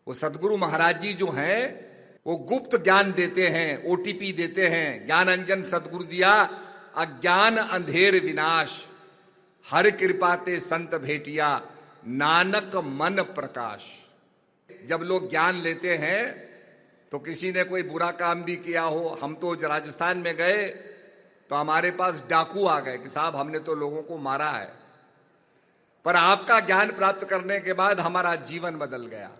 वो सदगुरु महाराज जी जो हैं वो गुप्त ज्ञान देते हैं, ओटीपी देते हैं। ज्ञान अंजन सदगुरु दिया, अज्ञान अंधेर विनाश, हर कृपा ते संत भेटिया, नानक मन प्रकाश। जब लोग ज्ञान लेते हैं तो किसी ने कोई बुरा काम भी किया हो, हम तो राजस्थान में गए तो हमारे पास डाकू आ गए कि साहब हमने तो लोगों को मारा है, पर आपका ज्ञान प्राप्त करने के बाद हमारा जीवन बदल गया।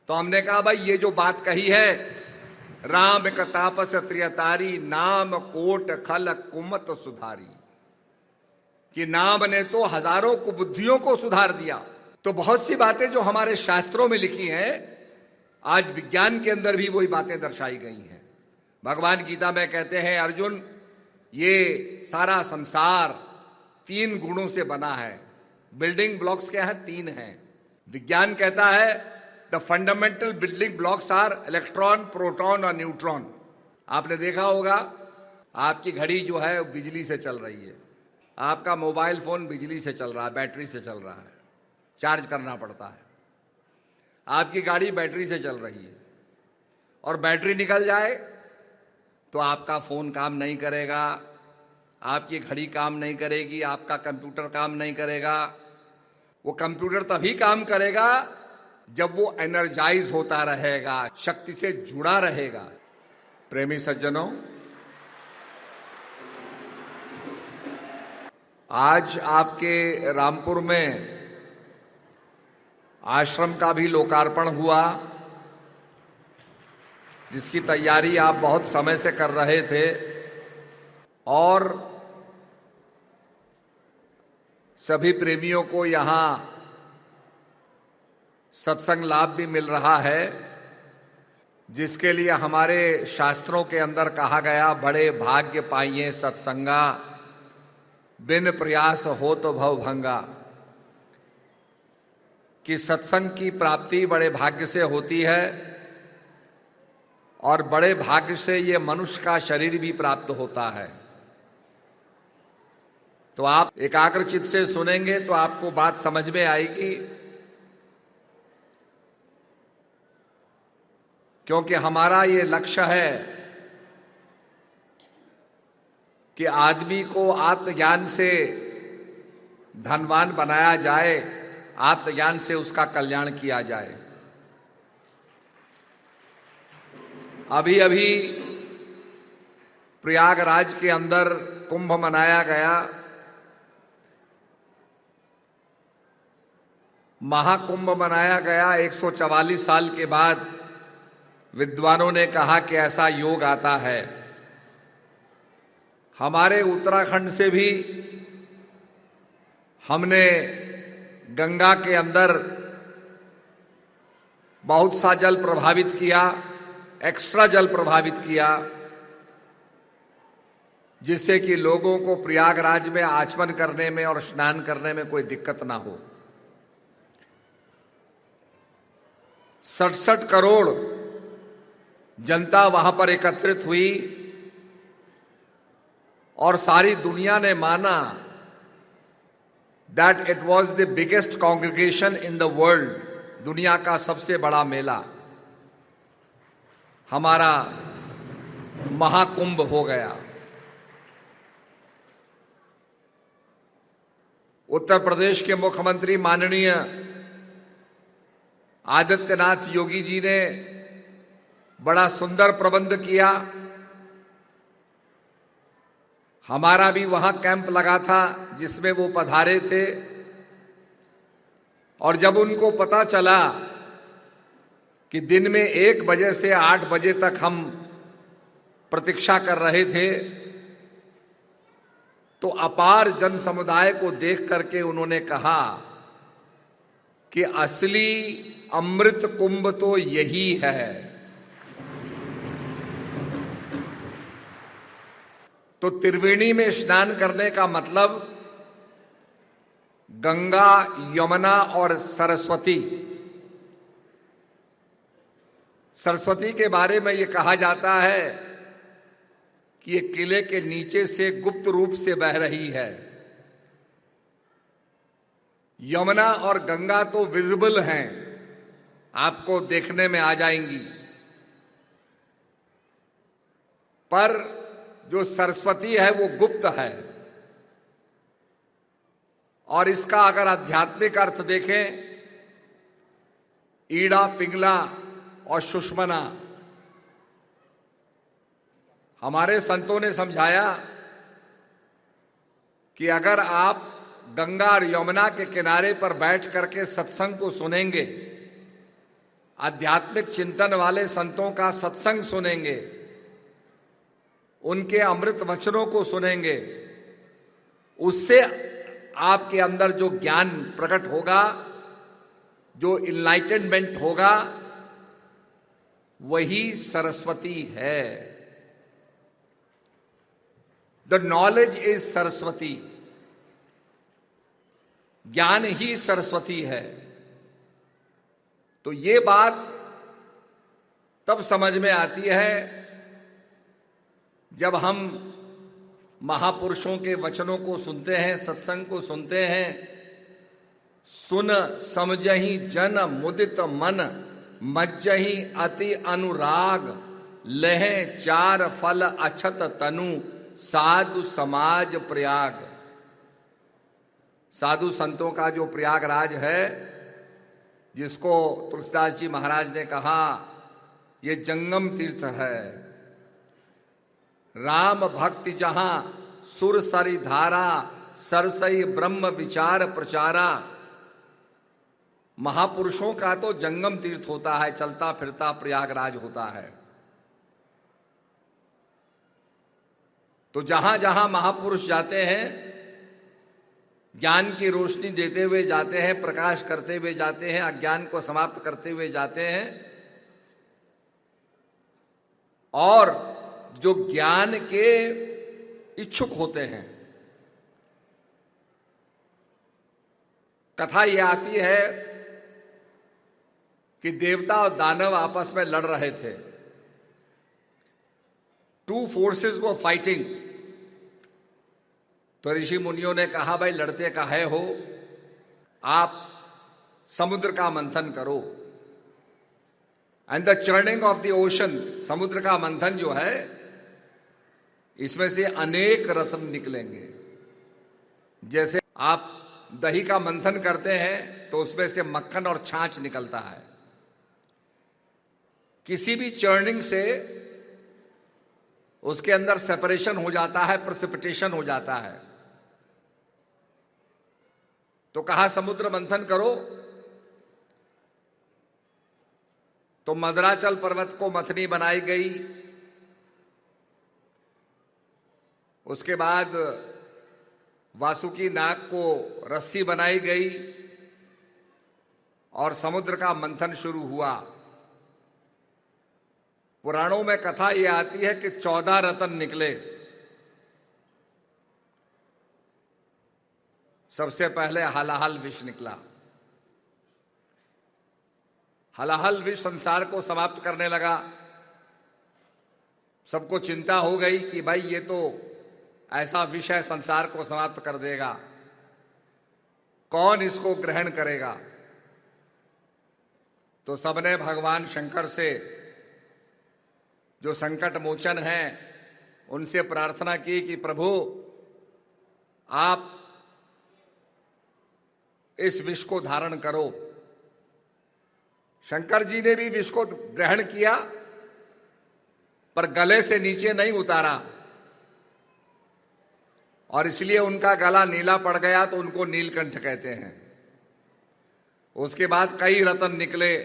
तो हमने कहा भाई ये जो बात कही है, राम का तापस त्रियतारी, नाम कोट खल कुमत सुधारी, कि नाम ने तो हजारों कुबुद्धियों को सुधार दिया। तो बहुत सी बातें जो हमारे शास्त्रों में लिखी हैं, आज विज्ञान के अंदर भी वही बातें दर्शाई गई हैं। भगवान गीता में कहते हैं, अर्जुन ये सारा संसार 3 गुणों से बना है। बिल्डिंग ब्लॉक्स क्या है? 3 हैं। विज्ञान कहता है the fundamental building blocks are electron, proton और न्यूट्रॉन। आपने देखा होगा आपकी घड़ी जो है वो बिजली से चल रही है, आपका मोबाइल फोन बिजली से चल रहा है, बैटरी से चल रहा है, चार्ज करना पड़ता है। आपकी गाड़ी बैटरी से चल रही है और बैटरी निकल जाए तो आपका फोन काम नहीं करेगा, आपकी घड़ी काम नहीं करेगी, आपका कंप्यूटर काम नहीं करेगा। वो कंप्यूटर तभी काम करेगा जब वो एनर्जाइज होता रहेगा, शक्ति से जुड़ा रहेगा। प्रेमी सज्जनों, आज आपके रामपुर में आश्रम का भी लोकार्पण हुआ, जिसकी तैयारी आप बहुत समय से कर रहे थे और सभी प्रेमियों को यहाँ सत्संग लाभ भी मिल रहा है, जिसके लिए हमारे शास्त्रों के अंदर कहा गया, बड़े भाग्य पाइए सत्संगा, बिन प्रयास हो तो भव भंगा, कि सत्संग की प्राप्ति बड़े भाग्य से होती है और बड़े भाग्य से ये मनुष्य का शरीर भी प्राप्त होता है। तो आप एकाग्रचित्त से सुनेंगे तो आपको बात समझ में आएगी, क्योंकि हमारा ये लक्ष्य है कि आदमी को आत्मज्ञान से धनवान बनाया जाए, आत्मज्ञान से उसका कल्याण किया जाए। अभी अभी प्रयागराज के अंदर कुंभ मनाया गया। महाकुंभ मनाया गया 144 साल के बाद। विद्वानों ने कहा कि ऐसा योग आता है। हमारे उत्तराखंड से भी हमने गंगा के अंदर बहुत सा जल प्रभावित किया, एक्स्ट्रा जल प्रभावित किया, जिससे कि लोगों को प्रयागराज में आचमन करने में और स्नान करने में कोई दिक्कत ना हो। 67 करोड़ जनता वहां पर एकत्रित हुई और सारी दुनिया ने माना that it was the biggest congregation in the world. दुनिया का सबसे बड़ा मेला हमारा महाकुंभ हो गया। उत्तर प्रदेश के मुख्यमंत्री माननीय आदित्यनाथ योगी जी ने बड़ा सुंदर प्रबंध किया। हमारा भी वहां कैंप लगा था जिसमें वो पधारे थे, और जब उनको पता चला कि दिन में 1 बजे से 8 बजे तक हम प्रतीक्षा कर रहे थे, तो अपार जन समुदाय को देख करके उन्होंने कहा कि असली अमृत कुंभ तो यही है। तो त्रिवेणी में स्नान करने का मतलब गंगा, यमुना और सरस्वती। सरस्वती के बारे में ये कहा जाता है कि ये किले के नीचे से गुप्त रूप से बह रही है। यमुना और गंगा तो विजिबल हैं, आपको देखने में आ जाएंगी। पर जो सरस्वती है वो गुप्त है, और इसका अगर आध्यात्मिक अर्थ देखें, ईड़ा, पिंगला और सुषमना, हमारे संतों ने समझाया कि अगर आप गंगा और यमुना के किनारे पर बैठ करके सत्संग को सुनेंगे, आध्यात्मिक चिंतन वाले संतों का सत्संग सुनेंगे, उनके अमृत वचनों को सुनेंगे, उससे आपके अंदर जो ज्ञान प्रकट होगा, जो इनलाइटनमेंट होगा, वही सरस्वती है। द नॉलेज इज सरस्वती, ज्ञान ही सरस्वती है। तो ये बात तब समझ में आती है जब हम महापुरुषों के वचनों को सुनते हैं, सत्संग को सुनते हैं। सुन समझहि जन मुदित मन, मज्जहि अति अनुराग, लहे चार फल अछत तनु, साधु समाज प्रयाग। साधु संतों का जो प्रयागराज है, जिसको तुलसीदास जी महाराज ने कहा ये जंगम तीर्थ है, राम भक्ति जहां सुर सरी धारा, सरसई ब्रह्म विचार प्रचारा। महापुरुषों का तो जंगम तीर्थ होता है, चलता फिरता प्रयागराज होता है। तो जहां जहां महापुरुष जाते हैं, ज्ञान की रोशनी देते हुए जाते हैं, प्रकाश करते हुए जाते हैं, अज्ञान को समाप्त करते हुए जाते हैं, और जो ज्ञान के इच्छुक होते हैं। कथा यह आती है कि देवता और दानव आपस में लड़ रहे थे। Two forces were fighting. तो ऋषि मुनियों ने कहा, भाई लड़ते काहे हो, आप समुद्र का मंथन करो। And the churning of the ocean, समुद्र का मंथन जो है, इसमें से अनेक रत्न निकलेंगे। जैसे आप दही का मंथन करते हैं तो उसमें से मक्खन और छाछ निकलता है। किसी भी चर्निंग से उसके अंदर सेपरेशन हो जाता है, प्रेसिपिटेशन हो जाता है। तो कहा समुद्र मंथन करो। तो मद्राचल पर्वत को मथनी बनाई गई। उसके बाद वासुकी नाग को रस्सी बनाई गई और समुद्र का मंथन शुरू हुआ। पुराणों में कथा यह आती है कि 14 रत्न निकले। सबसे पहले हलाहल विष निकला। हलाहल विष संसार को समाप्त करने लगा। सबको चिंता हो गई कि भाई ये तो ऐसा विष है, संसार को समाप्त कर देगा, कौन इसको ग्रहण करेगा। तो सबने भगवान शंकर से, जो संकट मोचन हैं, उनसे प्रार्थना की कि प्रभु आप इस विष को धारण करो। शंकर जी ने भी विष को ग्रहण किया, पर गले से नीचे नहीं उतारा, और इसलिए उनका गला नीला पड़ गया, तो उनको नीलकंठ कहते हैं। उसके बाद कई रत्न निकले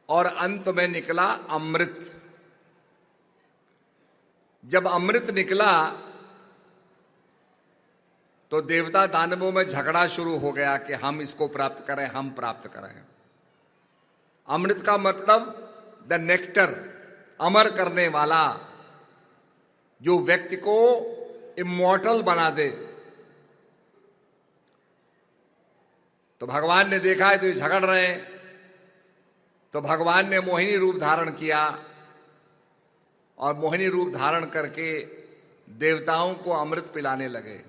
और अंत में निकला अमृत। जब अमृत निकला तो देवता दानवों में झगड़ा शुरू हो गया कि हम इसको प्राप्त करें, हम प्राप्त करें। अमृत का मतलब द नेक्टर, अमर करने वाला, जो व्यक्ति को इमॉर्टल बना दे। तो भगवान ने देखा है तो ये झगड़ रहे हैं, तो भगवान ने मोहिनी रूप धारण किया, और मोहिनी रूप धारण करके देवताओं को अमृत पिलाने लगे।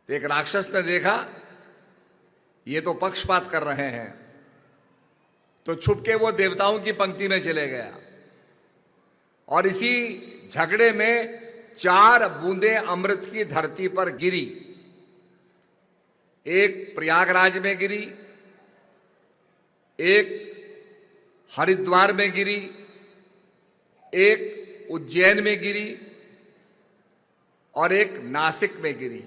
तो एक राक्षस ने देखा ये तो पक्षपात कर रहे हैं। तो छुप के वो देवताओं की पंक्ति में चले गया और इसी झगड़े में 4 बूंदें अमृत की धरती पर गिरी। एक प्रयागराज में गिरी, एक हरिद्वार में गिरी, एक उज्जैन में गिरी और एक नासिक में गिरी।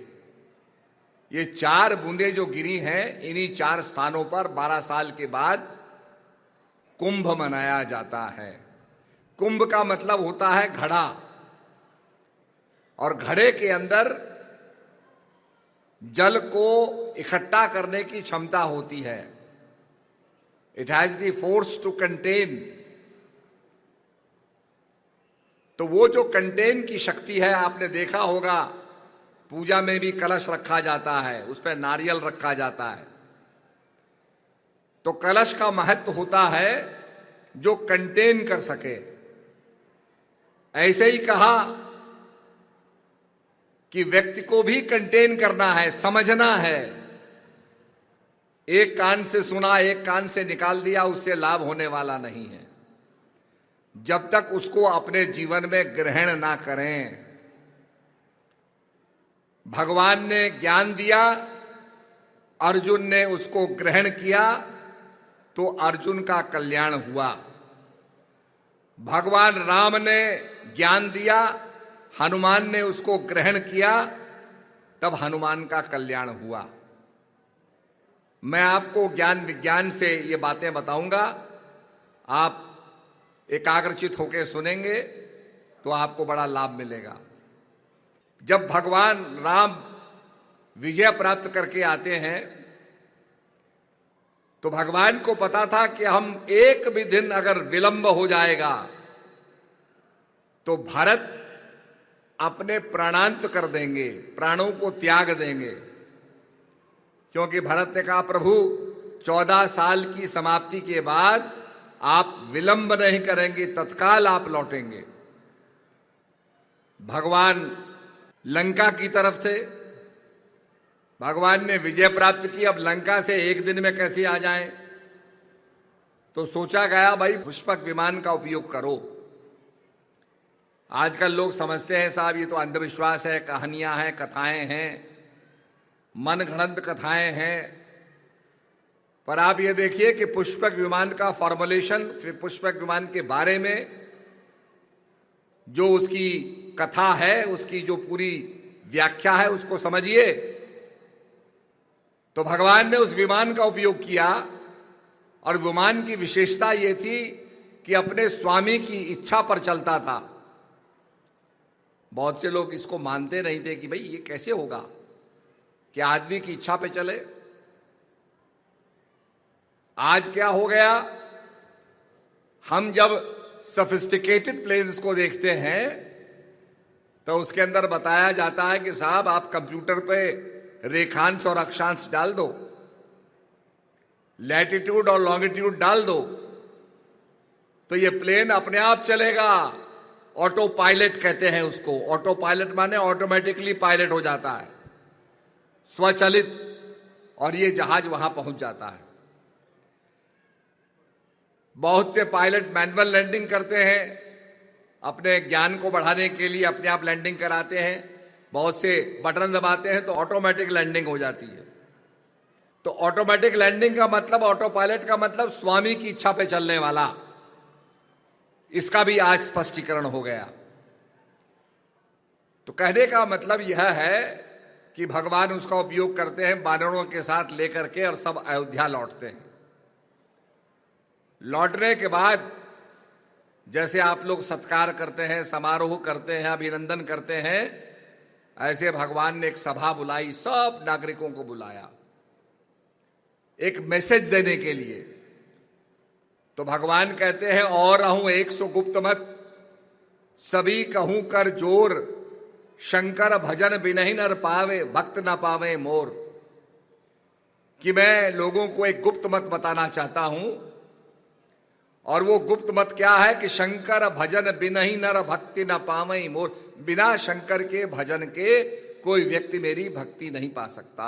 ये 4 बूंदें जो गिरी हैं, इन्हीं 4 स्थानों पर 12 साल के बाद कुंभ मनाया जाता है। कुंभ का मतलब होता है घड़ा, और घड़े के अंदर जल को इकट्ठा करने की क्षमता होती है। It has the force to contain. तो वो जो कंटेन की शक्ति है, आपने देखा होगा पूजा में भी कलश रखा जाता है, उस पर नारियल रखा जाता है। तो कलश का महत्व होता है जो कंटेन कर सके। ऐसे ही कहा कि व्यक्ति को भी कंटेन करना है, समझना है। एक कान से सुना, एक कान से निकाल दिया, उससे लाभ होने वाला नहीं है जब तक उसको अपने जीवन में ग्रहण ना करें। भगवान ने ज्ञान दिया, अर्जुन ने उसको ग्रहण किया, तो अर्जुन का कल्याण हुआ। भगवान राम ने ज्ञान दिया, हनुमान ने उसको ग्रहण किया, तब हनुमान का कल्याण हुआ। मैं आपको ज्ञान विज्ञान से ये बातें बताऊंगा, आप एकाग्रचित होकर सुनेंगे तो आपको बड़ा लाभ मिलेगा। जब भगवान राम विजय प्राप्त करके आते हैं तो भगवान को पता था कि हम एक भी दिन अगर विलंब हो जाएगा तो भरत अपने प्राणांत कर देंगे, प्राणों को त्याग देंगे। क्योंकि भरत ने कहा, प्रभु 14 साल की समाप्ति के बाद आप विलंब नहीं करेंगे, तत्काल आप लौटेंगे। भगवान लंका की तरफ थे, भगवान ने विजय प्राप्त की, अब लंका से एक दिन में कैसे आ जाएं? तो सोचा गया भाई पुष्पक विमान का उपयोग करो। आजकल लोग समझते हैं साहब ये तो अंधविश्वास है, कहानियां हैं, कथाएं हैं, मनगढ़ंत कथाएं हैं। पर आप ये देखिए कि पुष्पक विमान का फॉर्मुलेशन, फिर पुष्पक विमान के बारे में जो उसकी कथा है, उसकी जो पूरी व्याख्या है, उसको समझिए। तो भगवान ने उस विमान का उपयोग किया और विमान की विशेषता ये थी कि अपने स्वामी की इच्छा पर चलता था। बहुत से लोग इसको मानते नहीं थे कि भाई ये कैसे होगा कि आदमी की इच्छा पे चले। आज क्या हो गया, हम जब सोफिस्टिकेटेड प्लेन्स को देखते हैं तो उसके अंदर बताया जाता है कि साहब आप कंप्यूटर पे रेखांश और अक्षांश डाल दो, लैटिट्यूड और लॉन्गिट्यूड डाल दो, तो ये प्लेन अपने आप चलेगा। ऑटो पायलट कहते हैं उसको। ऑटो पायलट माने ऑटोमेटिकली पायलट हो जाता है, स्वचालित, और ये जहाज वहां पहुंच जाता है। बहुत से पायलट मैनुअल लैंडिंग करते हैं, अपने ज्ञान को बढ़ाने के लिए अपने आप लैंडिंग कराते हैं। बहुत से बटन दबाते हैं तो ऑटोमेटिक लैंडिंग हो जाती है। तो ऑटोमेटिक लैंडिंग का मतलब, ऑटो पायलट का मतलब स्वामी की इच्छा पे चलने वाला। इसका भी आज स्पष्टीकरण हो गया। तो कहने का मतलब यह है कि भगवान उसका उपयोग करते हैं वानरों के साथ लेकर के, और सब अयोध्या लौटते हैं। लौटने के बाद जैसे आप लोग सत्कार करते हैं, समारोह करते हैं, अभिनंदन करते हैं, ऐसे भगवान ने एक सभा बुलाई, सब नागरिकों को बुलाया एक मैसेज देने के लिए। तो भगवान कहते हैं, और रहूं 100 गुप्त मत, सभी कहूं कर जोर, शंकर भजन बिनहि नर पावे, भक्त न पावे मोर। कि मैं लोगों को एक गुप्त मत बताना चाहता हूं, और वो गुप्त मत क्या है कि शंकर भजन बिनहि नर भक्ति न पावे मोर। बिना शंकर के भजन के कोई व्यक्ति मेरी भक्ति नहीं पा सकता।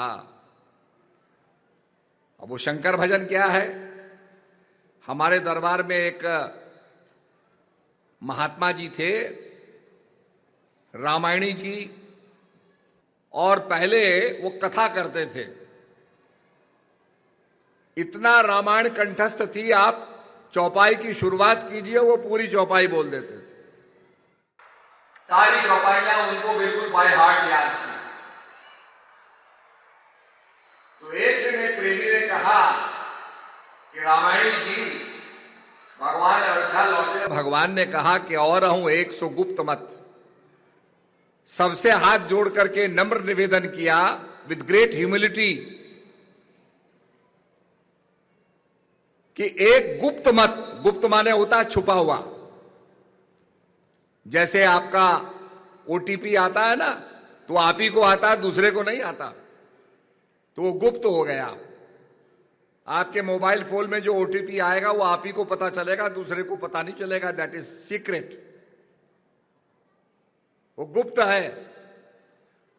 अब वो शंकर भजन क्या है? हमारे दरबार में एक महात्मा जी थे, रामायणी जी, और पहले वो कथा करते थे। इतना रामायण कंठस्थ थी, आप चौपाई की शुरुआत कीजिए वो पूरी चौपाई बोल देते थे। सारी चौपाइयां उनको बिल्कुल बाय हार्ट याद थी। तो एक दिन एक प्रेमी ने कहा कि रामायणी जी, भगवान अयोध्या लौटे, भगवान ने कहा कि और हूं एक सो गुप्त मत। सबसे हाथ जोड़ करके नम्र निवेदन किया विद ग्रेट ह्यूमिलिटी कि एक गुप्त मत, गुप्त माने होता है छुपा हुआ। जैसे आपका ओटीपी आता है ना, तो आप ही को आता है, दूसरे को नहीं आता, तो वो गुप्त हो गया। आपके मोबाइल फोन में जो ओटीपी आएगा वो आप ही को पता चलेगा, दूसरे को पता नहीं चलेगा। दैट इज सीक्रेट, वो गुप्त है।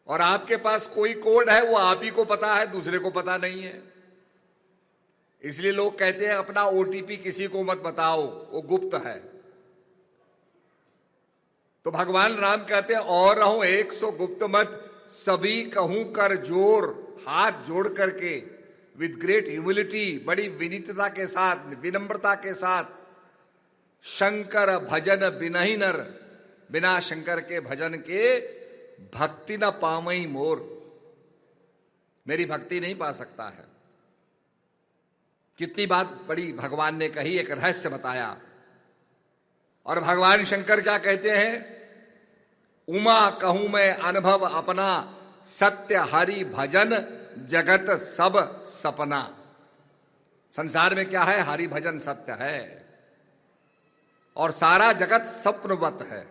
और आपके पास कोई कोड है वो आप ही को पता है, दूसरे को पता नहीं है। इसलिए लोग कहते हैं अपना ओटीपी किसी को मत बताओ, वो गुप्त है। तो भगवान राम कहते हैं और रहूं एक सो गुप्त मत, सभी कहूं कर जोर, हाथ जोड़ करके विद ग्रेट ह्यूमिलिटी, बड़ी विनीतता के साथ, विनम्रता के साथ, शंकर भजन बिनहि नर, बिना शंकर के भजन के भक्ति न पामई मोर, मेरी भक्ति नहीं पा सकता है। कितनी बात बड़ी भगवान ने कही, एक रहस्य बताया। और भगवान शंकर क्या कहते हैं? उमा कहूं मैं अनुभव अपना, सत्य हरि भजन जगत सब सपना। संसार में क्या है? हरि भजन सत्य है और सारा जगत स्वप्नवत है।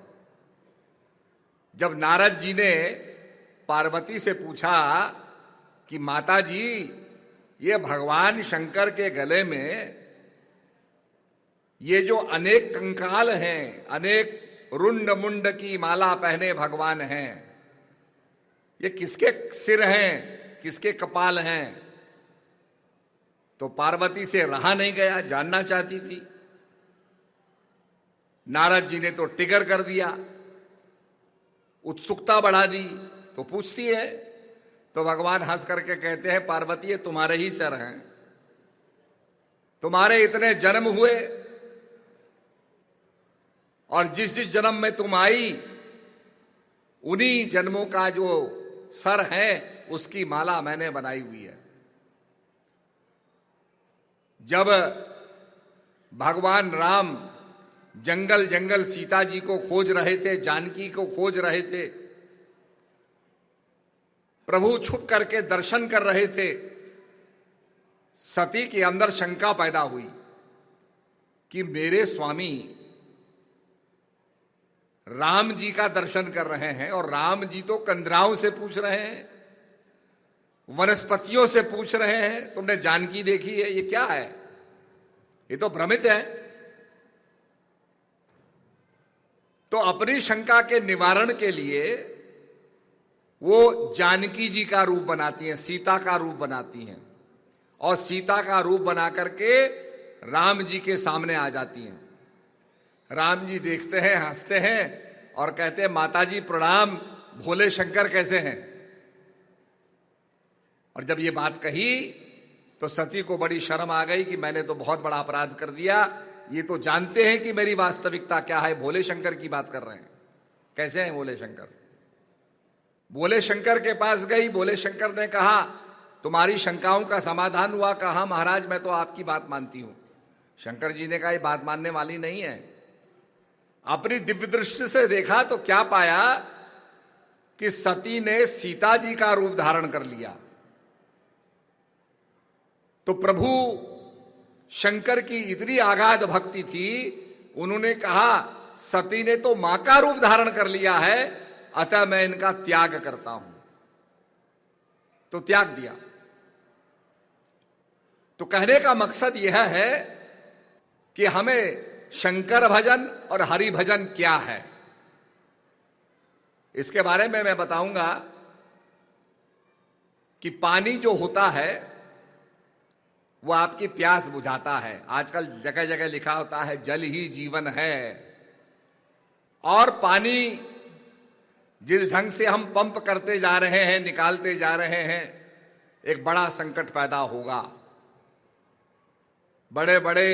जब नारद जी ने पार्वती से पूछा कि माता जी, ये भगवान शंकर के गले में ये जो अनेक कंकाल हैं, अनेक रुंड मुंड की माला पहने भगवान हैं, ये किसके सिर हैं, किसके कपाल हैं? तो पार्वती से रहा नहीं गया, जानना चाहती थी। नारद जी ने तो टिगर कर दिया, उत्सुकता बढ़ा दी, तो पूछती है। तो भगवान हंस करके कहते हैं पार्वती ये तुम्हारे ही सर हैं, तुम्हारे इतने जन्म हुए और जिस जिस जन्म में तुम आई उन्हीं जन्मों का जो सर है उसकी माला मैंने बनाई हुई है। जब भगवान राम जंगल जंगल सीता जी को खोज रहे थे, जानकी को खोज रहे थे, प्रभु छुप करके दर्शन कर रहे थे, सती के अंदर शंका पैदा हुई कि मेरे स्वामी राम जी का दर्शन कर रहे हैं और राम जी तो कंदराओं से पूछ रहे हैं, वनस्पतियों से पूछ रहे हैं, तुमने जानकी देखी है? ये क्या है? ये तो भ्रमित है। तो अपनी शंका के निवारण के लिए वो जानकी जी का रूप बनाती हैं, सीता का रूप बनाती हैं और सीता का रूप बना करके राम जी के सामने आ जाती हैं। राम जी देखते हैं, हंसते हैं और कहते हैं माता जी प्रणाम, भोले शंकर कैसे हैं? और जब ये बात कही तो सती को बड़ी शर्म आ गई कि मैंने तो बहुत बड़ा अपराध कर दिया, ये तो जानते हैं कि मेरी वास्तविकता क्या है, भोले शंकर की बात कर रहे हैं। कैसे हैं भोले शंकर? भोले शंकर के पास गई, भोले शंकर ने कहा तुम्हारी शंकाओं का समाधान हुआ? कहा महाराज मैं तो आपकी बात मानती हूं। शंकर जी ने कहा ये बात मानने वाली नहीं है। अपनी दिव्य दृष्टि से देखा तो क्या पाया कि सती ने सीता जी का रूप धारण कर लिया। तो प्रभु शंकर की इतनी आगाध भक्ति थी, उन्होंने कहा सती ने तो मां का रूप धारण कर लिया है, अतः मैं इनका त्याग करता हूं। तो त्याग दिया। तो कहने का मकसद यह है कि हमें शंकर भजन और हरि भजन क्या है, इसके बारे में मैं बताऊंगा कि पानी जो होता है वो आपकी प्यास बुझाता है। आजकल जगह जगह लिखा होता है जल ही जीवन है। और पानी जिस ढंग से हम पंप करते जा रहे हैं, निकालते जा रहे हैं, एक बड़ा संकट पैदा होगा। बड़े बड़े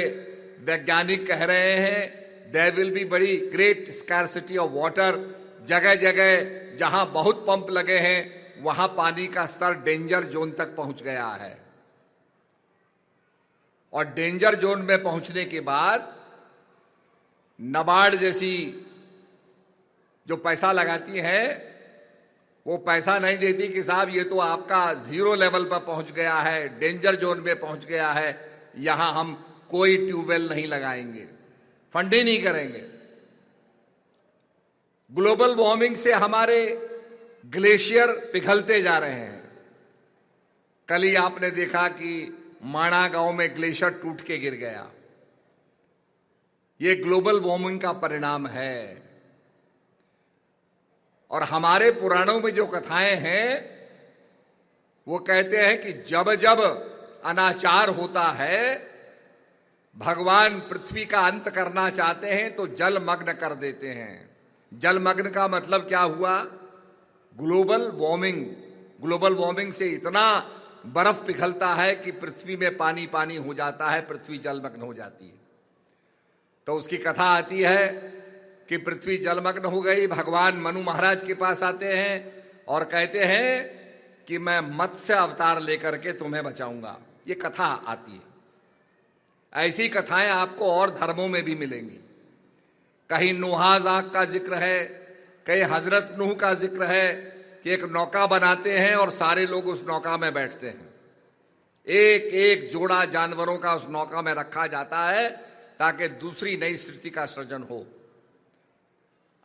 वैज्ञानिक कह रहे हैं देयर विल बी बड़ी ग्रेट स्कैरसिटी ऑफ वाटर। जगह जगह जहां बहुत पंप लगे हैं वहां पानी का स्तर डेंजर जोन तक पहुंच गया है। और डेंजर जोन में पहुंचने के बाद नाबार्ड जैसी जो पैसा लगाती है वो पैसा नहीं देती कि साहब ये तो आपका 0 लेवल पर पहुंच गया है, डेंजर जोन में पहुंच गया है, यहां हम कोई ट्यूबवेल नहीं लगाएंगे, फंड ही नहीं करेंगे। ग्लोबल वार्मिंग से हमारे ग्लेशियर पिघलते जा रहे हैं। कल ही आपने देखा कि माणा गांव में ग्लेशियर टूट के गिर गया। यह ग्लोबल वार्मिंग का परिणाम है। और हमारे पुराणों में जो कथाएं हैं वो कहते हैं कि जब जब अनाचार होता है, भगवान पृथ्वी का अंत करना चाहते हैं तो जलमग्न कर देते हैं। जलमग्न का मतलब क्या हुआ? Global warming. ग्लोबल वार्मिंग से इतना बर्फ पिघलता है कि पृथ्वी में पानी पानी हो जाता है, पृथ्वी जलमग्न हो जाती है। तो उसकी कथा आती है कि पृथ्वी जलमग्न हो गई। भगवान मनु महाराज के पास आते हैं और कहते हैं कि मैं मत्स्य अवतार लेकर के तुम्हें बचाऊंगा। ये कथा आती है। ऐसी कथाएं आपको और धर्मों में भी मिलेंगी। कहीं नूहा जाक का जिक्र है, कहीं हजरत नूह का जिक्र है कि एक नौका बनाते हैं और सारे लोग उस नौका में बैठते हैं। एक एक जोड़ा जानवरों का उस नौका में रखा जाता है ताकि दूसरी नई सृष्टि का सृजन हो।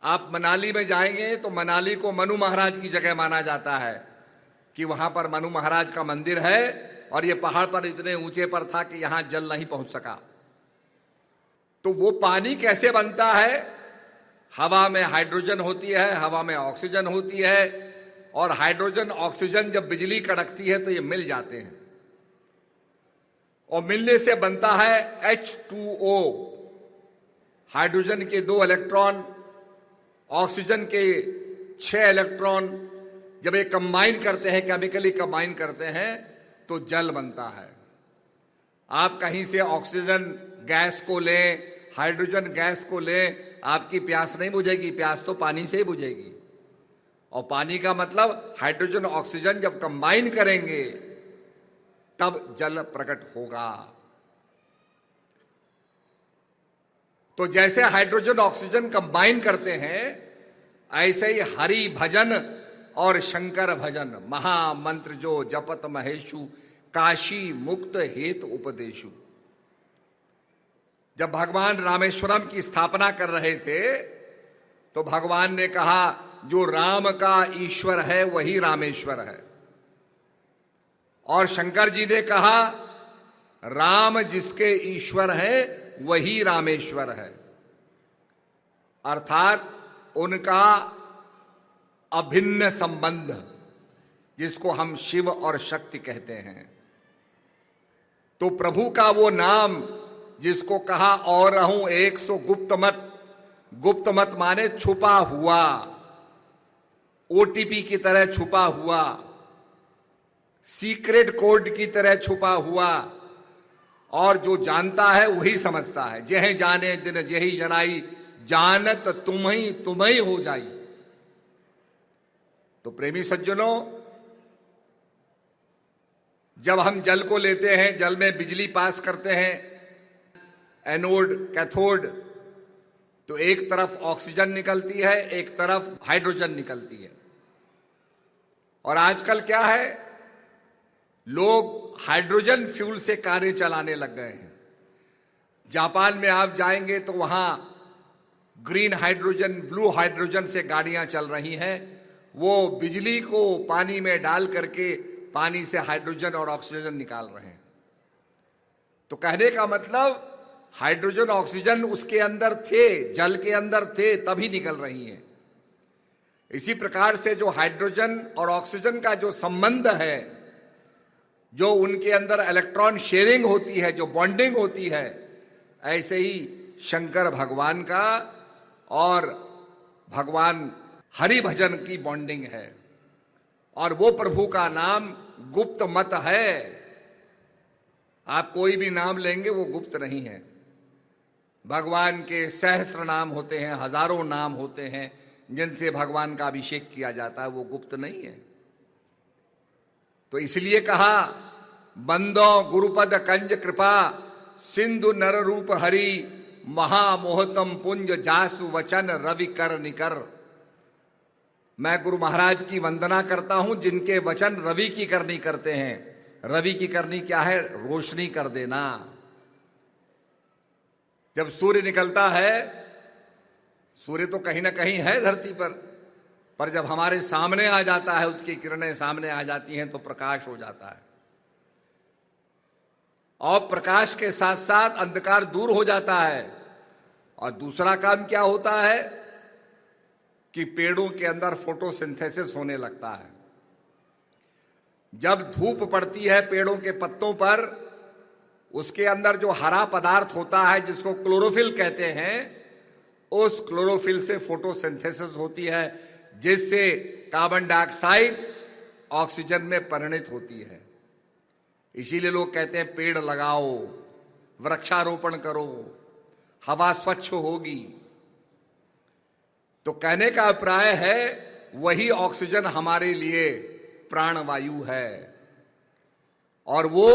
आप मनाली में जाएंगे तो मनाली को मनु महाराज की जगह माना जाता है कि वहां पर मनु महाराज का मंदिर है और ये पहाड़ पर इतने ऊंचे पर था कि यहां जल नहीं पहुंच सका। तो वो पानी कैसे बनता है? हवा में हाइड्रोजन होती है, हवा में ऑक्सीजन होती है, और हाइड्रोजन ऑक्सीजन जब बिजली कड़कती है तो ये मिल जाते हैं और मिलने से बनता है H2O। हाइड्रोजन के 2 इलेक्ट्रॉन, ऑक्सीजन के 6 इलेक्ट्रॉन जब ये कंबाइन करते हैं, केमिकली कंबाइन करते हैं तो जल बनता है। आप कहीं से ऑक्सीजन गैस को लें, हाइड्रोजन गैस को लें, आपकी प्यास नहीं बुझेगी। प्यास तो पानी से ही बुझेगी। और पानी का मतलब हाइड्रोजन ऑक्सीजन जब कंबाइन करेंगे तब जल प्रकट होगा। तो जैसे हाइड्रोजन ऑक्सीजन कंबाइन करते हैं, ऐसे ही हरि भजन और शंकर भजन महामंत्र जो जपत महेशु काशी मुक्त हेतु उपदेशु। जब भगवान रामेश्वरम की स्थापना कर रहे थे तो भगवान ने कहा जो राम का ईश्वर है वही रामेश्वर है। और शंकर जी ने कहा राम जिसके ईश्वर है वही रामेश्वर है। अर्थात उनका अभिन्न संबंध, जिसको हम शिव और शक्ति कहते हैं। तो प्रभु का वो नाम जिसको कहा और रहूं 100 गुप्त मत। गुप्त मत माने छुपा हुआ, ओटीपी की तरह छुपा हुआ, सीक्रेट कोड की तरह छुपा हुआ। और जो जानता है वही समझता है। जेह जाने दिन जेही जनाई, जानत तुम ही हो जाई। तो प्रेमी सज्जनों, जब हम जल को लेते हैं, जल में बिजली पास करते हैं, एनोड कैथोड, तो एक तरफ ऑक्सीजन निकलती है, एक तरफ हाइड्रोजन निकलती है। और आजकल क्या है, लोग हाइड्रोजन फ्यूल से कारें चलाने लग गए हैं। जापान में आप जाएंगे तो वहां ग्रीन हाइड्रोजन, ब्लू हाइड्रोजन से गाड़ियां चल रही हैं। वो बिजली को पानी में डाल करके पानी से हाइड्रोजन और ऑक्सीजन निकाल रहे हैं। तो कहने का मतलब हाइड्रोजन ऑक्सीजन उसके अंदर थे, जल के अंदर थे, तभी निकल रही हैं। इसी प्रकार से जो हाइड्रोजन और ऑक्सीजन का जो संबंध है जो उनके अंदर इलेक्ट्रॉन शेयरिंग होती है, जो बॉन्डिंग होती है, ऐसे ही शंकर भगवान का और भगवान हरि भजन की बॉन्डिंग है। और वो प्रभु का नाम गुप्त मत है। आप कोई भी नाम लेंगे वो गुप्त नहीं है। भगवान के सहस्त्र नाम होते हैं, हजारों नाम होते हैं जिनसे भगवान का अभिषेक किया जाता है, वो गुप्त नहीं है। तो इसलिए कहा, बंदो गुरुपद कंज कृपा सिंधु नर रूप हरि महामोहतम पुंज जासु वचन रवि कर निकर। मैं गुरु महाराज की वंदना करता हूं जिनके वचन रवि की करनी करते हैं। रवि की करनी क्या है? रोशनी कर देना। जब सूर्य निकलता है, सूर्य तो कहीं ना कहीं है धरती पर जब हमारे सामने आ जाता है, उसकी किरणें सामने आ जाती हैं तो प्रकाश हो जाता है। और प्रकाश के साथ साथ अंधकार दूर हो जाता है। और दूसरा काम क्या होता है कि पेड़ों के अंदर फोटोसिंथेसिस होने लगता है। जब धूप पड़ती है पेड़ों के पत्तों पर, उसके अंदर जो हरा पदार्थ होता है जिसको क्लोरोफिल कहते हैं, उस क्लोरोफिल से फोटोसिंथेसिस होती है, जिससे कार्बन डाइऑक्साइड ऑक्सीजन में परिणत होती है। इसीलिए लोग कहते हैं पेड़ लगाओ, वृक्षारोपण करो, हवा स्वच्छ होगी। तो कहने का अभिप्राय है वही ऑक्सीजन हमारे लिए प्राणवायु है और वो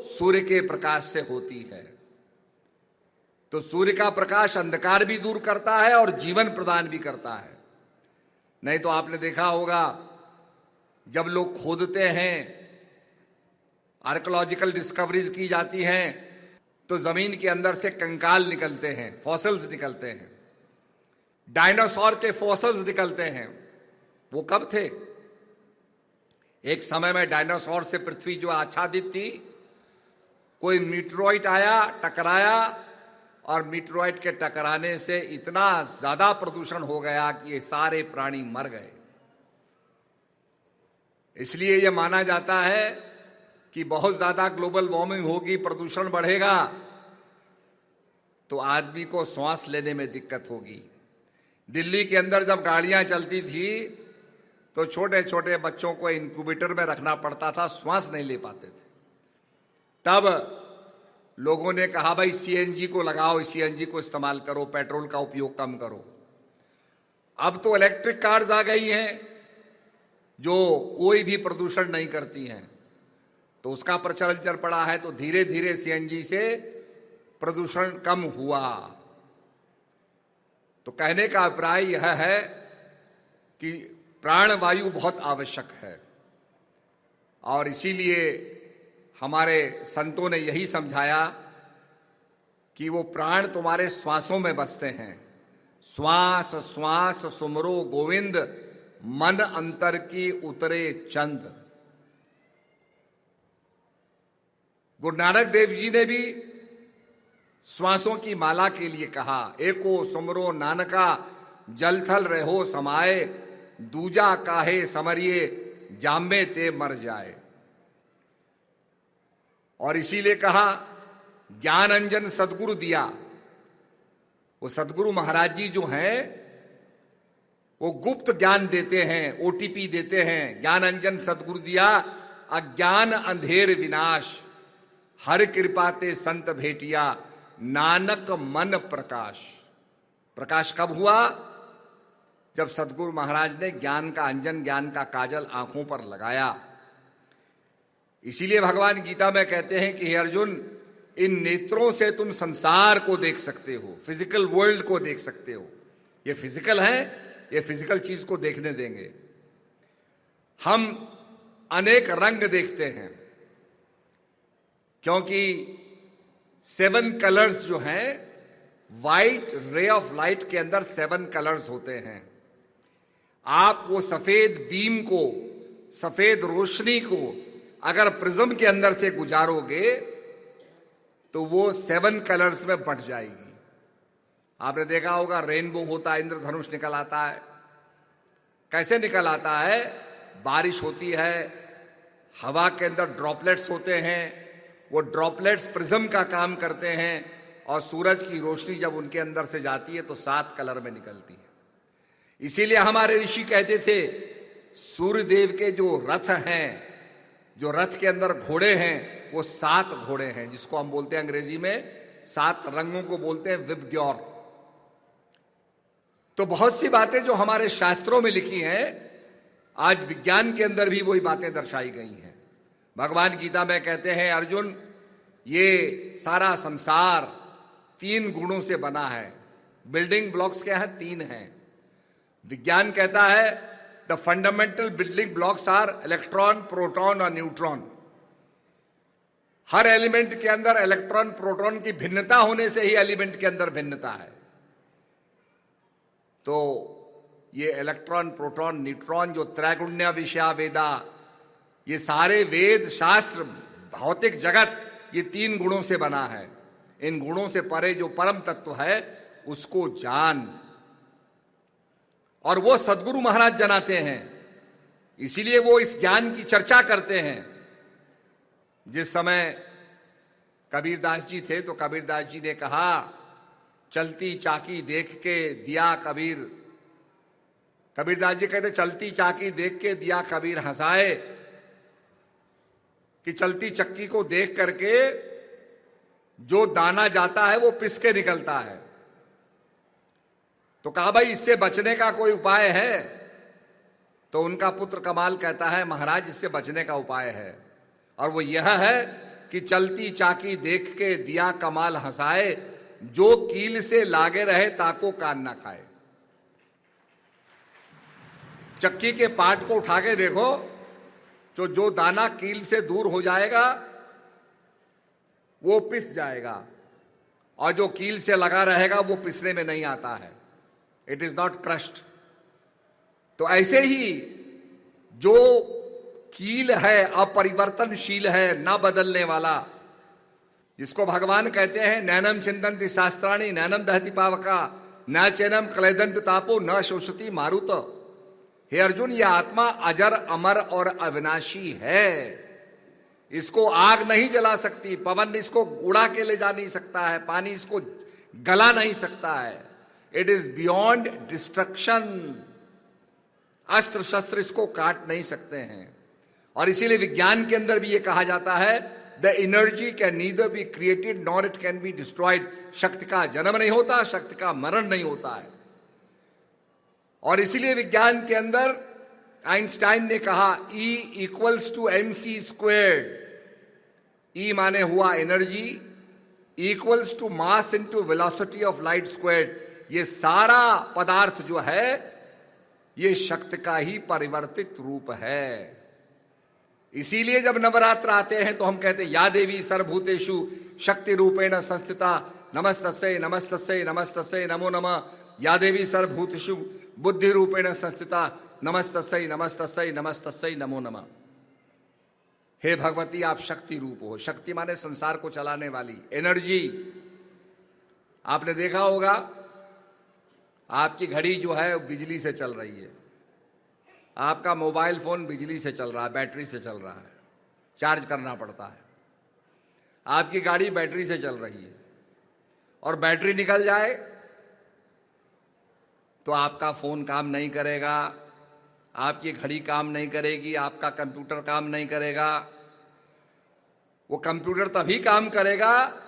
सूर्य के प्रकाश से होती है। तो सूर्य का प्रकाश अंधकार भी दूर करता है और जीवन प्रदान भी करता है। नहीं तो आपने देखा होगा जब लोग खोदते हैं, आर्कियोलॉजिकल डिस्कवरीज की जाती हैं, तो जमीन के अंदर से कंकाल निकलते हैं, फॉसिल्स निकलते हैं, डायनासोर के फॉसिल्स निकलते हैं। वो कब थे? एक समय में डायनासोर से पृथ्वी जो आच्छादित थी, कोई मीटरॉइड आया, टकराया, और मीटरॉइड के टकराने से इतना ज्यादा प्रदूषण हो गया कि ये सारे प्राणी मर गए। इसलिए यह माना जाता है कि बहुत ज्यादा ग्लोबल वार्मिंग होगी, प्रदूषण बढ़ेगा, तो आदमी को श्वास लेने में दिक्कत होगी। दिल्ली के अंदर जब गाड़ियां चलती थी तो छोटे छोटे बच्चों को इंक्यूबेटर में रखना पड़ता था, श्वास नहीं ले पाते थे। तब लोगों ने कहा भाई सीएनजी को लगाओ, सीएनजी को इस्तेमाल करो, पेट्रोल का उपयोग कम करो। अब तो इलेक्ट्रिक कार्स आ गई हैं जो कोई भी प्रदूषण नहीं करती हैं, तो उसका प्रचलन चल पड़ा है। तो धीरे धीरे सीएनजी से प्रदूषण कम हुआ। तो कहने का अभिप्राय यह है कि प्राणवायु बहुत आवश्यक है और इसीलिए हमारे संतों ने यही समझाया कि वो प्राण तुम्हारे श्वासों में बसते हैं। श्वास श्वास सुमरो गोविंद, मन अंतर की उतरे चंद। गुरु नानक देव जी ने भी श्वासों की माला के लिए कहा, एको सुमरो नानका जलथल रहो समाये, दूजा काहे समरिये जामे ते मर जाए। और इसीलिए कहा ज्ञान अंजन सदगुरु दिया। वो सदगुरु महाराज जी जो हैं वो गुप्त ज्ञान देते हैं, ओटीपी देते हैं। ज्ञान अंजन सदगुरु दिया, अज्ञान अंधेर विनाश, हर कृपा ते संत भेटिया, नानक मन प्रकाश। प्रकाश कब हुआ? जब सदगुरु महाराज ने ज्ञान का अंजन, ज्ञान का काजल आंखों पर लगाया। इसीलिए भगवान गीता में कहते हैं कि हे अर्जुन, इन नेत्रों से तुम संसार को देख सकते हो, फिजिकल वर्ल्ड को देख सकते हो। ये फिजिकल है, ये फिजिकल चीज को देखने देंगे। हम अनेक रंग देखते हैं क्योंकि 7 कलर्स जो हैं, वाइट रे ऑफ लाइट के अंदर 7 कलर्स होते हैं। आप वो सफेद बीम को, सफेद रोशनी को अगर प्रिज्म के अंदर से गुजारोगे तो वो 7 कलर्स में बट जाएगी। आपने देखा होगा रेनबो होता है, इंद्रधनुष निकल आता है। कैसे निकल आता है? बारिश होती है, हवा के अंदर ड्रॉपलेट्स होते हैं, वो ड्रॉपलेट्स प्रिज्म का काम करते हैं और सूरज की रोशनी जब उनके अंदर से जाती है तो 7 कलर में निकलती है। इसीलिए हमारे ऋषि कहते थे सूर्य देव के जो रथ हैं, जो रथ के अंदर घोड़े हैं, वो 7 घोड़े हैं, जिसको हम बोलते हैं अंग्रेजी में 7 रंगों को बोलते हैं विबग्योर। तो बहुत सी बातें जो हमारे शास्त्रों में लिखी हैं, आज विज्ञान के अंदर भी वही बातें दर्शाई गई हैं। भगवान गीता में कहते हैं अर्जुन, ये सारा संसार 3 गुणों से बना है। बिल्डिंग ब्लॉक्स क्या है? 3 हैं। विज्ञान कहता है the fundamental building blocks are electron, proton और न्यूट्रॉन। हर एलिमेंट के अंदर इलेक्ट्रॉन प्रोटॉन की भिन्नता होने से ही एलिमेंट के अंदर भिन्नता है। तो ये इलेक्ट्रॉन, प्रोटॉन, न्यूट्रॉन जो त्रैगुण्य विषया वेदा, ये सारे वेद शास्त्र, भौतिक जगत, ये 3 गुणों से बना है। इन गुणों से परे जो परम तत्व है उसको जान, और वो सदगुरु महाराज जनाते हैं। इसीलिए वो इस ज्ञान की चर्चा करते हैं। जिस समय कबीरदास जी थे तो कबीरदास जी ने कहा, चलती चाकी देख के दिया कबीर, कबीरदास जी कहते चलती चाकी देख के दिया कबीर हंसाए, कि चलती चक्की को देख करके जो दाना जाता है वो पिस के निकलता है। तो कहा भाई इससे बचने का कोई उपाय है? तो उनका पुत्र कमाल कहता है महाराज इससे बचने का उपाय है, और वो यह है कि चलती चाकी देख के दिया कमाल हंसाए, जो कील से लागे रहे ताको कान ना खाए। चक्की के पार्ट को उठा के देखो, तो जो दाना कील से दूर हो जाएगा वो पिस जाएगा, और जो कील से लगा रहेगा वो पिसने में नहीं आता है। It is not crushed. तो ऐसे ही जो कील है, अपरिवर्तनशील है, ना बदलने वाला, जिसको भगवान कहते हैं नैनम चिंतन्ति शास्त्राणि नैनम दहति पावका न चैनम क्लेदंत तापो न शोषति मारुत। हे अर्जुन, यह आत्मा अजर, अमर और अविनाशी है। इसको आग नहीं जला सकती, पवन इसको उड़ा के ले जा नहीं सकता है, पानी इसको गला नहीं सकता है। It is beyond destruction. अस्त्र शस्त्र इसको काट नहीं सकते हैं। और इसीलिए विज्ञान के अंदर भी यह कहा जाता है the energy can neither be created nor it can be destroyed. शक्ति का जन्म नहीं होता, शक्ति का मरण नहीं होता है। और इसीलिए विज्ञान के अंदर आइंस्टाइन ने कहा E equals to mc squared. E माने हुआ energy, equals to mass into velocity of light squared. ये सारा पदार्थ जो है ये शक्ति का ही परिवर्तित रूप है। इसीलिए जब नवरात्र आते हैं तो हम कहते हैं या देवी सर्वभूतेषु शक्ति रूपेण संस्थिता नमस्तस्यै नमस्तस्यै नमस्तस्यै नमो नमः। या देवी सर्वभूतेषु बुद्धि रूपेण संस्थिता नमस्तस्यै नमस्तस्यै नमस्तस्यै नमो नमः। हे भगवती आप शक्ति रूप हो। शक्ति माने संसार को चलाने वाली एनर्जी। आपने देखा होगा आपकी घड़ी जो है वो बिजली से चल रही है, आपका मोबाइल फोन बिजली से चल रहा है, बैटरी से चल रहा है, चार्ज करना पड़ता है। आपकी गाड़ी बैटरी से चल रही है, और बैटरी निकल जाए तो आपका फोन काम नहीं करेगा, आपकी घड़ी काम नहीं करेगी, आपका कंप्यूटर काम नहीं करेगा। वो कंप्यूटर तभी काम करेगा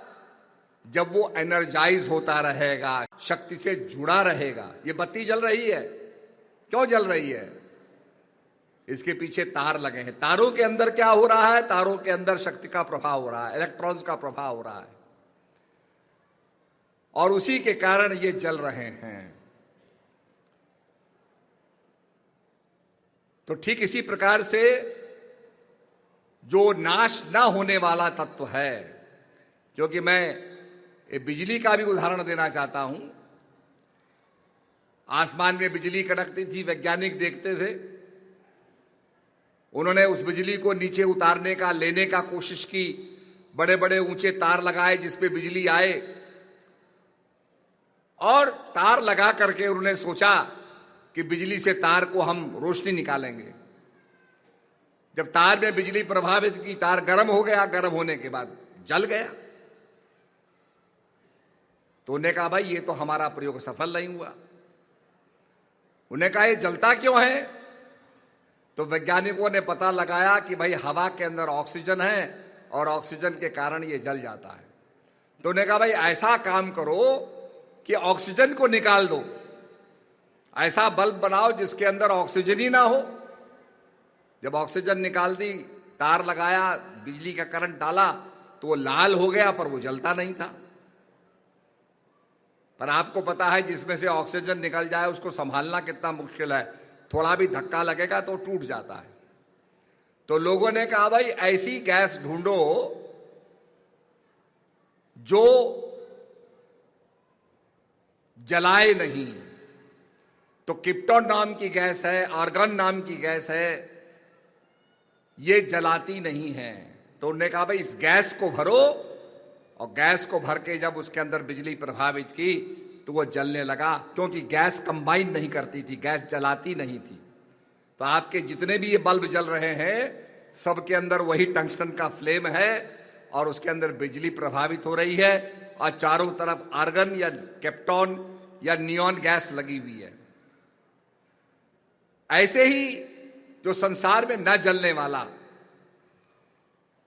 जब वो एनर्जाइज होता रहेगा, शक्ति से जुड़ा रहेगा। ये बत्ती जल रही है, क्यों जल रही है? इसके पीछे तार लगे हैं। तारों के अंदर क्या हो रहा है? तारों के अंदर शक्ति का प्रभाव हो रहा है, इलेक्ट्रॉन्स का प्रभाव हो रहा है, और उसी के कारण ये जल रहे हैं। तो ठीक इसी प्रकार से जो नाश ना होने वाला तत्व है, क्योंकि मैं बिजली का भी उदाहरण देना चाहता हूं। आसमान में बिजली कड़कती थी, वैज्ञानिक देखते थे, उन्होंने उस बिजली को नीचे उतारने का, लेने का कोशिश की, बड़े बड़े ऊंचे तार लगाए जिसपे बिजली आए, और तार लगा करके उन्होंने सोचा कि बिजली से तार को हम रोशनी निकालेंगे। जब तार में बिजली प्रभावित की, तार गर्म हो गया, गर्म होने के बाद जल गया। तो उन्हें कहा भाई ये तो हमारा प्रयोग सफल नहीं हुआ। उन्हें कहा ये जलता क्यों है? तो वैज्ञानिकों ने पता लगाया कि भाई हवा के अंदर ऑक्सीजन है और ऑक्सीजन के कारण ये जल जाता है। तो उन्हें कहा भाई ऐसा काम करो कि ऑक्सीजन को निकाल दो, ऐसा बल्ब बनाओ जिसके अंदर ऑक्सीजन ही ना हो। जब ऑक्सीजन निकाल दी, तार लगाया, बिजली का करंट डाला, तो वो लाल हो गया पर वो जलता नहीं था। पर आपको पता है जिसमें से ऑक्सीजन निकल जाए उसको संभालना कितना मुश्किल है, थोड़ा भी धक्का लगेगा तो टूट जाता है। तो लोगों ने कहा भाई ऐसी गैस ढूंढो जो जलाए नहीं। तो क्रिप्टॉन नाम की गैस है, आर्गन नाम की गैस है, ये जलाती नहीं है। तो उन्होंने कहा भाई इस गैस को भरो, और गैस को भर के जब उसके अंदर बिजली प्रभावित की तो वो जलने लगा, क्योंकि गैस कंबाइन नहीं करती थी, गैस जलाती नहीं थी। तो आपके जितने भी ये बल्ब जल रहे हैं सबके अंदर वही टंगस्टन का फ्लेम है और उसके अंदर बिजली प्रभावित हो रही है और चारों तरफ आर्गन या क्रिप्टॉन या नियॉन गैस लगी हुई है। ऐसे ही जो संसार में न जलने वाला,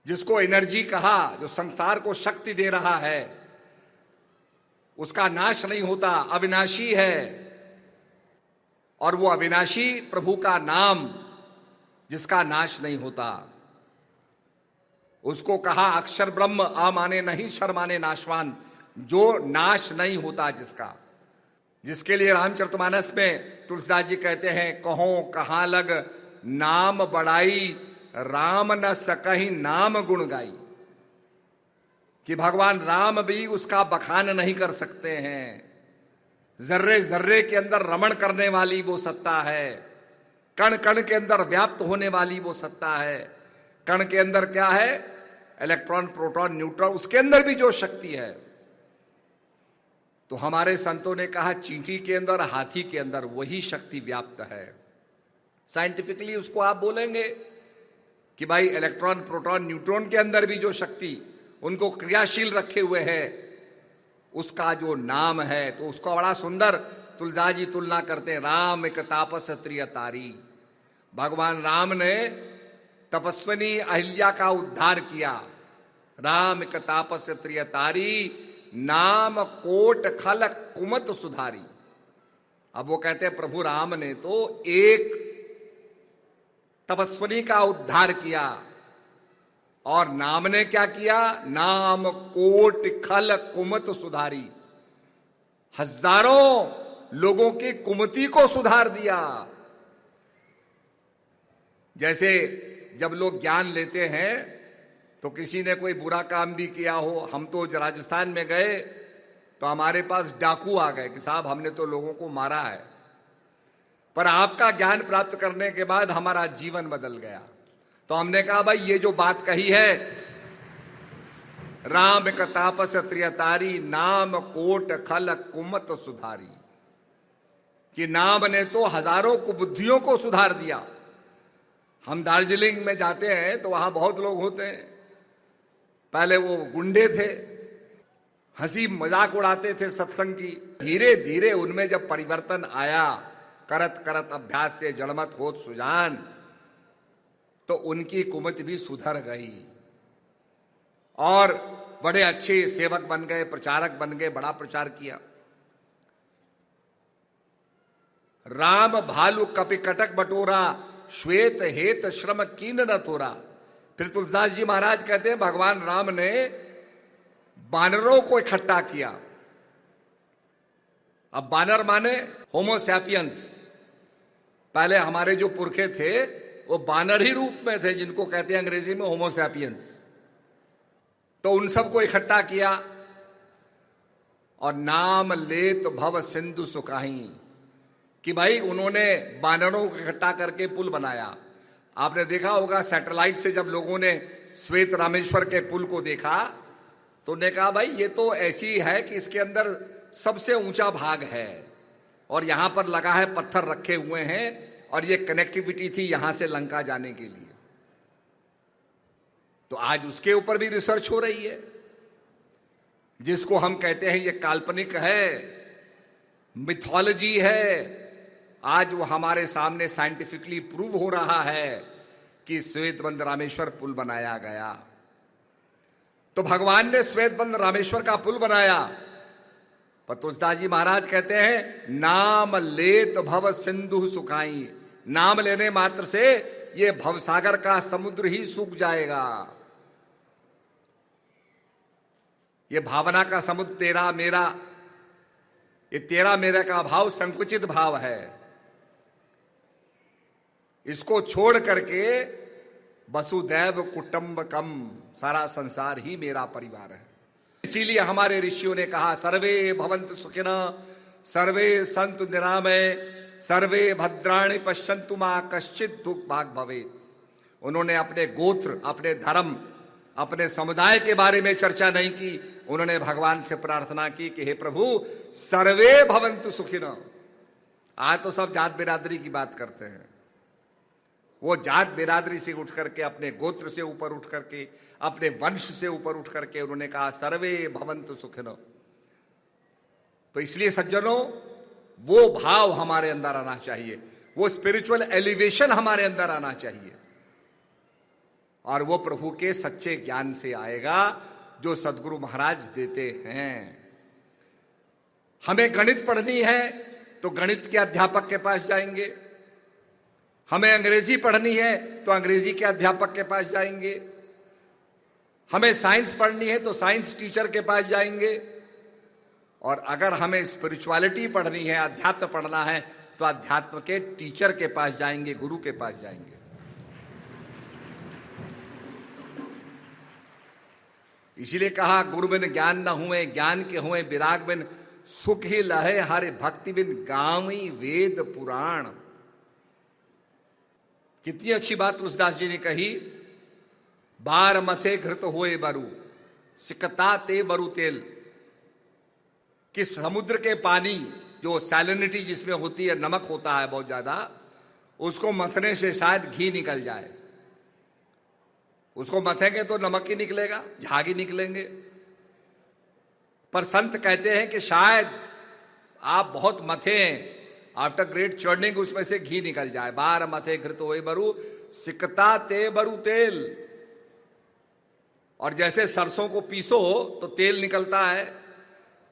जिसको एनर्जी कहा, जो संसार को शक्ति दे रहा है, उसका नाश नहीं होता, अविनाशी है। और वो अविनाशी प्रभु का नाम जिसका नाश नहीं होता, उसको कहा अक्षर ब्रह्म, आ माने नहीं, शर माने नाशवान, जो नाश नहीं होता, जिसके लिए रामचरितमानस में तुलसीदास जी कहते हैं, कहो कहां लग नाम बड़ाई, राम न सकहि नाम गुण गाई। कि भगवान राम भी उसका बखान नहीं कर सकते हैं। जर्रे जर्रे के अंदर रमण करने वाली वो सत्ता है, कण कण के अंदर व्याप्त होने वाली वो सत्ता है। कण के अंदर क्या है? इलेक्ट्रॉन, प्रोटॉन, न्यूट्रॉन, उसके अंदर भी जो शक्ति है। तो हमारे संतों ने कहा चींटी के अंदर, हाथी के अंदर वही शक्ति व्याप्त है। साइंटिफिकली उसको आप बोलेंगे कि भाई इलेक्ट्रॉन, प्रोटॉन, न्यूट्रॉन के अंदर भी जो शक्ति उनको क्रियाशील रखे हुए है, उसका जो नाम है, तो उसको बड़ा सुंदर तुलसीदास जी तुलना करते हैं, राम एक तापस त्रियतारी। भगवान राम ने तपस्विनी अहिल्या का उद्धार किया। राम एक तापस त्रियतारी, नाम कोट खल कुमत सुधारी। अब वो कहते हैं प्रभु राम ने तो एक तपस्विनी का उद्धार किया, और नाम ने क्या किया? नाम कोट खल कुमत सुधारी, हजारों लोगों की कुमति को सुधार दिया। जैसे जब लोग ज्ञान लेते हैं तो किसी ने कोई बुरा काम भी किया हो, हम तो राजस्थान में गए तो हमारे पास डाकू आ गए कि साहब हमने तो लोगों को मारा है, पर आपका ज्ञान प्राप्त करने के बाद हमारा जीवन बदल गया। तो हमने कहा भाई ये जो बात कही है, राम एक तापस त्रियतारी, नाम कोट खल कुमत सुधारी, कि नाम ने तो हजारों कुबुद्धियों को सुधार दिया। हम दार्जिलिंग में जाते हैं तो वहां बहुत लोग होते हैं, पहले वो गुंडे थे, हंसी मजाक उड़ाते थे सत्संग की। धीरे धीरे उनमें जब परिवर्तन आया, करत करत अभ्यास से जड़मत होत सुजान, तो उनकी कुमत भी सुधर गई और बड़े अच्छे सेवक बन गए, प्रचारक बन गए, बड़ा प्रचार किया। राम भालू कपि कटक बटोरा, श्वेत हेत श्रम कीन न तोरा। फिर तुलसीदास जी महाराज कहते हैं भगवान राम ने बानरों को इकट्ठा किया। अब बानर माने होमोसैपियंस। पहले हमारे जो पुरखे थे वो बानर ही रूप में थे, जिनको कहते हैं अंग्रेजी में होमोसैपियंस। तो उन सबको इकट्ठा किया और नाम लेत भव सिंधु सुकाही, कि भाई उन्होंने बानरों को इकट्ठा करके पुल बनाया। आपने देखा होगा सैटेलाइट से जब लोगों ने श्वेत रामेश्वर के पुल को देखा तो उन्होंने कहा भाई ये तो ऐसी है कि इसके अंदर सबसे ऊंचा भाग है और यहां पर लगा है, पत्थर रखे हुए हैं, और ये कनेक्टिविटी थी यहां से लंका जाने के लिए। तो आज उसके ऊपर भी रिसर्च हो रही है। जिसको हम कहते हैं ये काल्पनिक है, मिथोलॉजी है, आज वो हमारे सामने साइंटिफिकली प्रूव हो रहा है कि श्वेतबंद रामेश्वर पुल बनाया गया। तो भगवान ने श्वेतबंद रामेश्वर का पुल बनाया। पर तुलसीदास जी महाराज कहते हैं, नाम लेत भव सिंधु सुखाई, नाम लेने मात्र से ये भवसागर का समुद्र ही सूख जाएगा। ये भावना का समुद्र तेरा मेरा, ये तेरा मेरा का भाव संकुचित भाव है। इसको छोड़ करके वसुदैव कुटुंबकम, सारा संसार ही मेरा परिवार है। इसीलिए हमारे ऋषियों ने कहा, सर्वे भवन्तु सुखिनः, सर्वे सन्तु निरामय, सर्वे भद्राणि पश्यन्तु मा कश्चित् दुःख भाग् भवेत्। उन्होंने अपने गोत्र, अपने धर्म, अपने समुदाय के बारे में चर्चा नहीं की। उन्होंने भगवान से प्रार्थना की कि हे प्रभु सर्वे भवन्तु सुखिनः। आज तो सब जात बिरादरी की बात करते हैं। वो जात बिरादरी से उठ करके, अपने गोत्र से ऊपर उठ करके, अपने वंश से ऊपर उठ करके उन्होंने कहा सर्वे भवन्तु सुखिनः। तो इसलिए सज्जनों, वो भाव हमारे अंदर आना चाहिए, वो स्पिरिचुअल एलिवेशन हमारे अंदर आना चाहिए। और वो प्रभु के सच्चे ज्ञान से आएगा जो सदगुरु महाराज देते हैं। हमें गणित पढ़नी है तो गणित के अध्यापक के पास जाएंगे, हमें अंग्रेजी पढ़नी है तो अंग्रेजी के अध्यापक के पास जाएंगे, हमें साइंस पढ़नी है तो साइंस टीचर के पास जाएंगे, और अगर हमें स्पिरिचुअलिटी पढ़नी है, अध्यात्म पढ़ना है, तो अध्यात्म के टीचर के पास जाएंगे, गुरु के पास जाएंगे। इसीलिए कहा, गुरु बिन ज्ञान न हुए, ज्ञान के हुए विराग बिन, सुख ही लहे हरे भक्ति बिन, गावी वेद पुराण। कितनी अच्छी बात तुलसीदास जी ने कही। बार मथे घृत होए बरु, सिकता ते बरु तेल। कि समुद्र के पानी, जो सैलिनिटी जिसमें होती है, नमक होता है बहुत ज्यादा, उसको मथने से शायद घी निकल जाए। उसको मथेंगे तो नमक ही निकलेगा, झाग ही निकलेंगे। पर संत कहते हैं कि शायद आप बहुत मथे, आफ्टर ग्रेट चर्निंग उसमें से घी निकल जाए। बार मथे घृत होए बरु, सिकता ते बरु तेल। और जैसे सरसों को पीसो तो तेल निकलता है,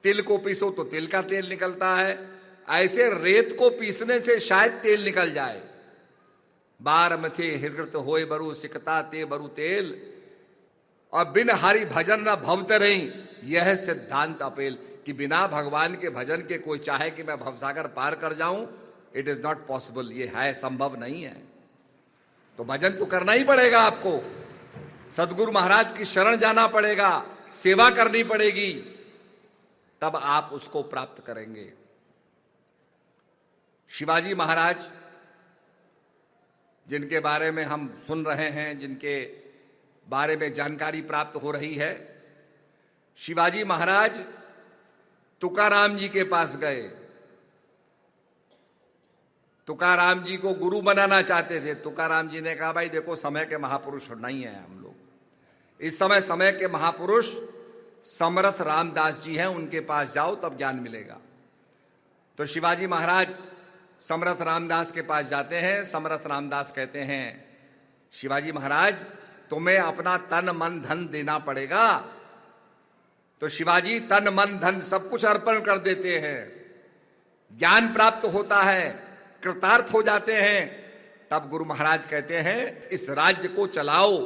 तिल को पीसो तो तिल का तेल निकलता है, ऐसे रेत को पीसने से शायद तेल निकल जाए। बार मथे हृत होए बरु, सिकता ते बरु तेल। और बिन हरि भजन न भवत रही, यह सिद्धांत अपेल। कि बिना भगवान के भजन के कोई चाहे कि मैं भवसागर पार कर जाऊं, इट इज नॉट पॉसिबल, ये है संभव नहीं है। तो भजन तो करना ही पड़ेगा आपको, सदगुरु महाराज की शरण जाना पड़ेगा, सेवा करनी पड़ेगी, तब आप उसको प्राप्त करेंगे। शिवाजी महाराज जिनके बारे में हम सुन रहे हैं, जिनके बारे में जानकारी प्राप्त हो रही है, शिवाजी महाराज तुकाराम जी के पास गए। तुकाराम जी को गुरु बनाना चाहते थे। तुकाराम जी ने कहा, भाई देखो समय के महापुरुष नहीं है हम लोग, इस समय के महापुरुष समर्थ रामदास जी हैं, उनके पास जाओ तब ज्ञान मिलेगा। तो शिवाजी महाराज समर्थ रामदास के पास जाते हैं। समर्थ रामदास कहते हैं, शिवाजी महाराज तुम्हें अपना तन मन धन देना पड़ेगा। तो शिवाजी तन मन धन सब कुछ अर्पण कर देते हैं, ज्ञान प्राप्त होता है, कृतार्थ हो जाते हैं। तब गुरु महाराज कहते हैं, इस राज्य को चलाओ,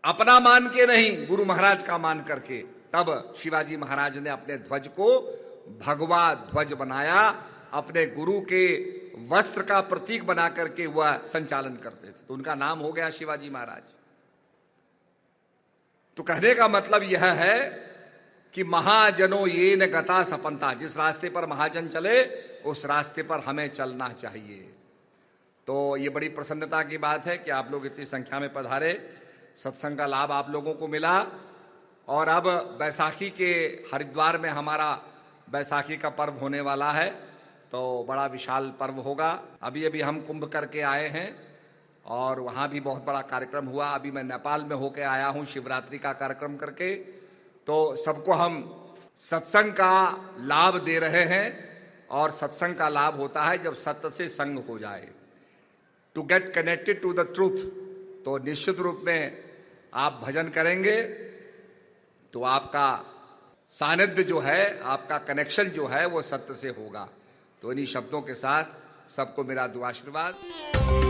अपना मान के नहीं, गुरु महाराज का मान करके। तब शिवाजी महाराज ने अपने ध्वज को भगवा ध्वज बनाया, अपने गुरु के वस्त्र का प्रतीक बना करके वह संचालन करते थे। तो उनका नाम हो गया शिवाजी महाराज। तो कहने का मतलब यह है कि महाजनों ये न गता सपंता, जिस रास्ते पर महाजन चले उस रास्ते पर हमें चलना चाहिए। तो ये बड़ी प्रसन्नता की बात है कि आप लोग इतनी संख्या में पधारे, सत्संग का लाभ आप लोगों को मिला। और अब बैसाखी के हरिद्वार में हमारा बैसाखी का पर्व होने वाला है, तो बड़ा विशाल पर्व होगा। अभी अभी हम कुंभ करके आए हैं और वहाँ भी बहुत बड़ा कार्यक्रम हुआ। अभी मैं नेपाल में होके आया हूँ शिवरात्रि का कार्यक्रम करके। तो सबको हम सत्संग का लाभ दे रहे हैं, और सत्संग का लाभ होता है जब सत्य से संग हो जाए, to get connected to the truth. तो निश्चित रूप में आप भजन करेंगे तो आपका सानिध्य जो है, आपका कनेक्शन जो है वो सत्य से होगा। तो इन्हीं शब्दों के साथ सबको मेरा दुआ आशीर्वाद।